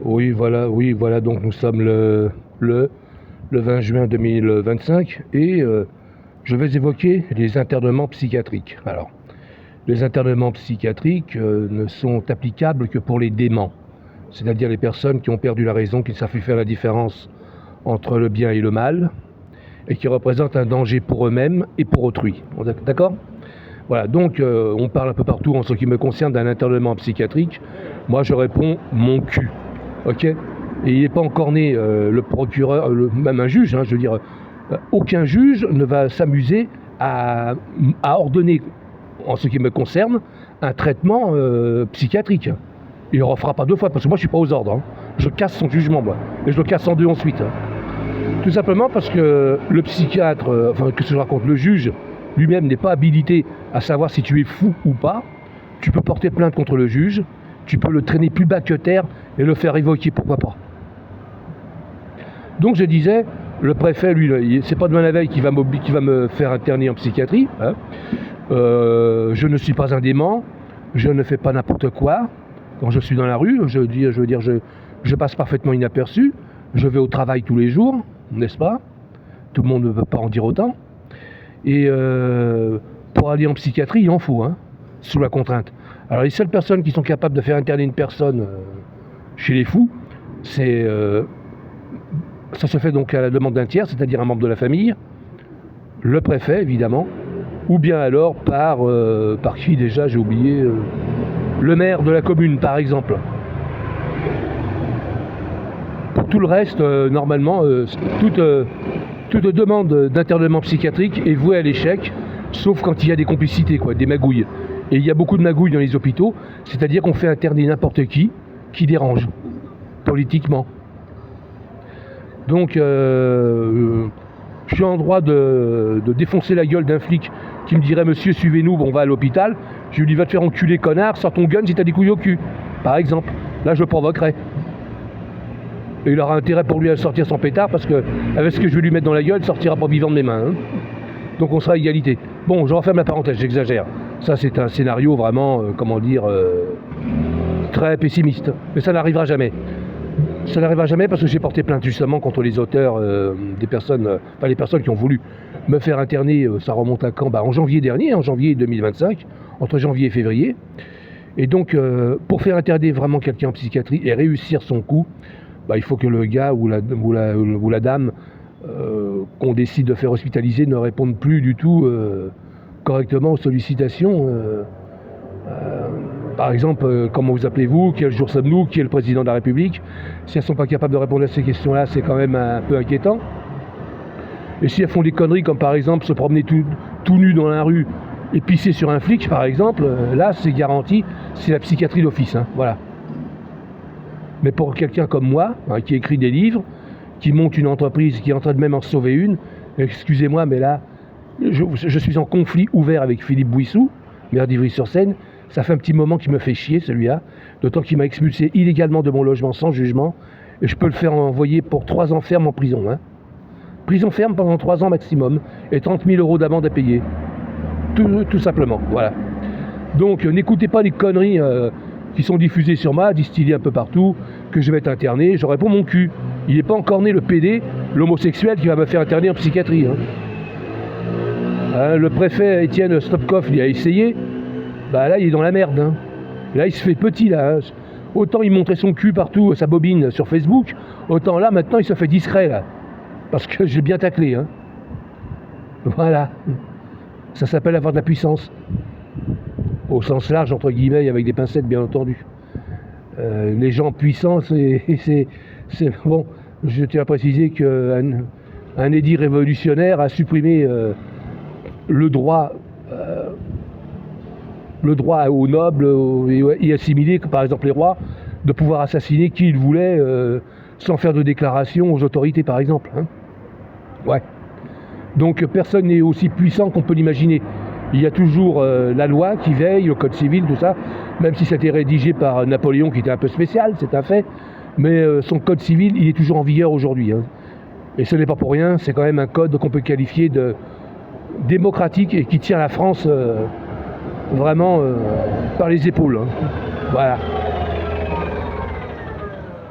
Oui, voilà, donc nous sommes le, le 20 juin 2025 et je vais évoquer les internements psychiatriques. Alors, les internements psychiatriques ne sont applicables que pour les déments, c'est-à-dire les personnes qui ont perdu la raison, qui ne savent plus faire la différence entre le bien et le mal, et qui représentent un danger pour eux-mêmes et pour autrui. D'accord ? Voilà, donc on parle un peu partout en ce qui me concerne d'un internement psychiatrique. Moi je réponds mon cul. Ok ? Et il n'est pas encore né le procureur, même un juge, je veux dire, aucun juge ne va s'amuser à ordonner, en ce qui me concerne, un traitement psychiatrique. Il ne le refera pas deux fois, parce que moi je ne suis pas aux ordres. Je casse son jugement, moi. Et je le casse en deux ensuite. Tout simplement parce que le psychiatre, que je raconte, le juge lui-même n'est pas habilité à savoir si tu es fou ou pas. Tu peux porter plainte contre le juge, tu peux le traîner plus bas que terre et le faire évoquer, pourquoi pas. Donc je disais, le préfet, lui, c'est pas demain la veille qui va me faire interner en psychiatrie. Je ne suis pas un dément, je ne fais pas n'importe quoi. Quand je suis dans la rue, je passe parfaitement inaperçu. Je vais au travail tous les jours, n'est-ce pas ? Tout le monde ne peut pas en dire autant. Et pour aller en psychiatrie, il en faut, sous la contrainte. Alors les seules personnes qui sont capables de faire interner une personne chez les fous, ça se fait donc à la demande d'un tiers, c'est-à-dire un membre de la famille, le préfet évidemment, ou bien alors par qui déjà, j'ai oublié, le maire de la commune par exemple. Pour tout le reste, normalement, toute demande d'internement psychiatrique est vouée à l'échec, sauf quand il y a des complicités, des magouilles. Et il y a beaucoup de magouilles dans les hôpitaux, c'est-à-dire qu'on fait interner n'importe qui dérange, politiquement. Donc, je suis en droit de défoncer la gueule d'un flic qui me dirait « Monsieur, suivez-nous, on va à l'hôpital ». Je lui dis « Va te faire enculer, connard, sors ton gun si t'as des couilles au cul ». Par exemple, là je le provoquerai. Et il aura intérêt pour lui à sortir son pétard parce que, avec ce que je vais lui mettre dans la gueule, il ne sortira pas vivant de mes mains. Donc on sera à égalité. Bon, je referme la parenthèse, j'exagère. Ça c'est un scénario vraiment, très pessimiste. Mais ça n'arrivera jamais. Ça n'arrivera jamais parce que j'ai porté plainte justement contre les auteurs les personnes qui ont voulu me faire interner, ça remonte à quand ? En janvier dernier, en janvier 2025, entre janvier et février. Et donc, pour faire interner vraiment quelqu'un en psychiatrie et réussir son coup, il faut que le gars ou la dame qu'on décide de faire hospitaliser ne réponde plus du tout correctement aux sollicitations. Par exemple, comment vous appelez-vous ? Quel jour sommes-nous ? Qui est le président de la République ? Si elles ne sont pas capables de répondre à ces questions-là, c'est quand même un peu inquiétant. Et si elles font des conneries comme par exemple se promener tout nu dans la rue et pisser sur un flic, par exemple, là c'est garanti, c'est la psychiatrie d'office. Voilà. Mais pour quelqu'un comme moi, qui écrit des livres, qui monte une entreprise, qui est en train de même en sauver une, excusez-moi, mais là, je suis en conflit ouvert avec Philippe Bouissou, maire d'Ivry-sur-Seine. Ça fait un petit moment qu'il me fait chier, celui-là, d'autant qu'il m'a expulsé illégalement de mon logement sans jugement, et je peux le faire envoyer pour 3 ans ferme en prison. Prison ferme pendant 3 ans maximum, et 30 000 € d'amende à payer. Tout simplement, voilà. Donc, n'écoutez pas les conneries qui sont diffusées sur moi, distillées un peu partout, que je vais être interné, je réponds mon cul. Il n'est pas encore né le PD, l'homosexuel qui va me faire interner en psychiatrie. Le préfet Étienne Stopkov, il a essayé, là il est dans la merde. Là il se fait petit là. Autant il montrait son cul partout, sa bobine sur Facebook, autant là maintenant il se fait discret là. Parce que j'ai bien taclé. Voilà. Ça s'appelle avoir de la puissance. Au sens large, entre guillemets, avec des pincettes, bien entendu. Les gens puissants, c'est bon. Je tiens à préciser qu'un édit révolutionnaire a supprimé le droit aux nobles et assimilé, par exemple les rois, de pouvoir assassiner qui ils voulaient sans faire de déclaration aux autorités, par exemple. Ouais. Donc personne n'est aussi puissant qu'on peut l'imaginer. Il y a toujours la loi qui veille, le code civil, tout ça, même si ça a été rédigé par Napoléon, qui était un peu spécial, c'est un fait, mais son code civil, il est toujours en vigueur aujourd'hui. Et ce n'est pas pour rien, c'est quand même un code qu'on peut qualifier de démocratique et qui tient la France vraiment par les épaules. Voilà.